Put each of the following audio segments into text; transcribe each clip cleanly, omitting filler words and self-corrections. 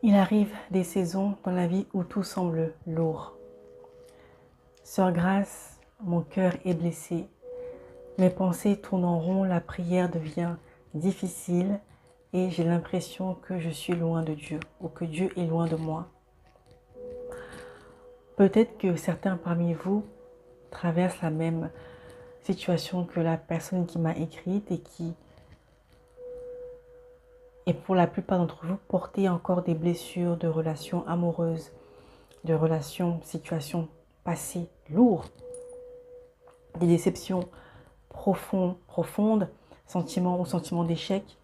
Il arrive des saisons dans la vie où tout semble lourd. Sœur Grâce, mon cœur est blessé. Mes pensées tournent en rond, la prière devient difficile et j'ai l'impression que je suis loin de Dieu ou que Dieu est loin de moi. Peut-être que certains parmi vous traversent la même situation que la personne qui m'a écrite et pour la plupart d'entre vous, portez encore des blessures de relations amoureuses, de relations, situations passées lourdes, des déceptions profondes, sentiments d'échec,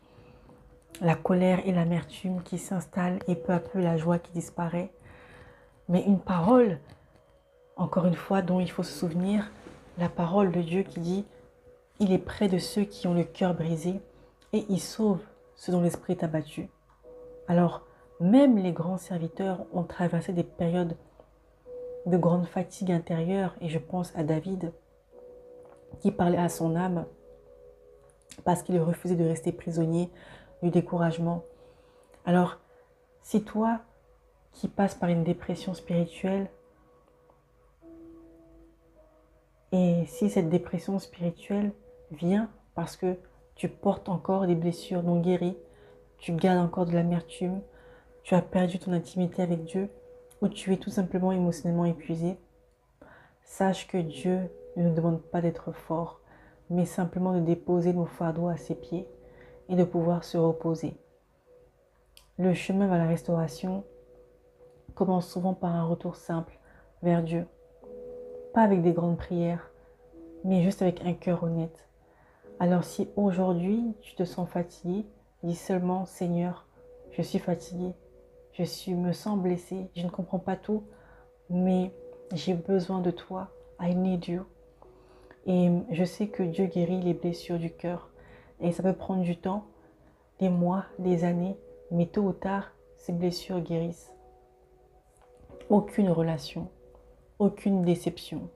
la colère et l'amertume qui s'installent et peu à peu la joie qui disparaît. Mais une parole, encore une fois, dont il faut se souvenir, la parole de Dieu qui dit « Il est près de ceux qui ont le cœur brisé et il sauve ceux dont l'esprit est abattu ». Alors, même les grands serviteurs ont traversé des périodes de grande fatigue intérieure et je pense à David qui parlait à son âme parce qu'il refusait de rester prisonnier du découragement. Alors, si toi qui passes par une dépression spirituelle, et si cette dépression spirituelle vient parce que tu portes encore des blessures non guéries, tu gardes encore de l'amertume, tu as perdu ton intimité avec Dieu, ou tu es tout simplement émotionnellement épuisé, sache que Dieu ne nous demande pas d'être fort, mais simplement de déposer nos fardeaux à ses pieds et de pouvoir se reposer. Le chemin vers la restauration commence souvent par un retour simple vers Dieu. Pas avec des grandes prières, mais juste avec un cœur honnête. Alors si aujourd'hui tu te sens fatigué, dis seulement « Seigneur, je suis fatigué, me sens blessé, je ne comprends pas tout, mais j'ai besoin de toi, I need you ». Et je sais que Dieu guérit les blessures du cœur. Et ça peut prendre du temps, des mois, des années, mais tôt ou tard, ces blessures guérissent. Aucune relation, aucune déception,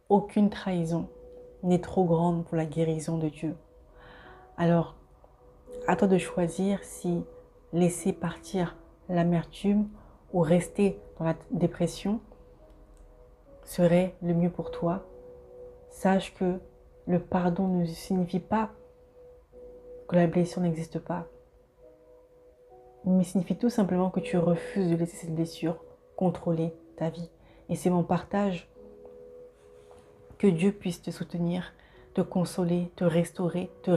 aucune trahison n'est trop grande pour la guérison de Dieu. Alors, à toi de choisir si laisser partir l'amertume ou rester dans la dépression serait le mieux pour toi. Sache que le pardon ne signifie pas que la blessure n'existe pas, mais signifie tout simplement que tu refuses de laisser cette blessure contrôler ta vie. Et c'est mon partage. Que Dieu puisse te soutenir, te consoler, te restaurer, te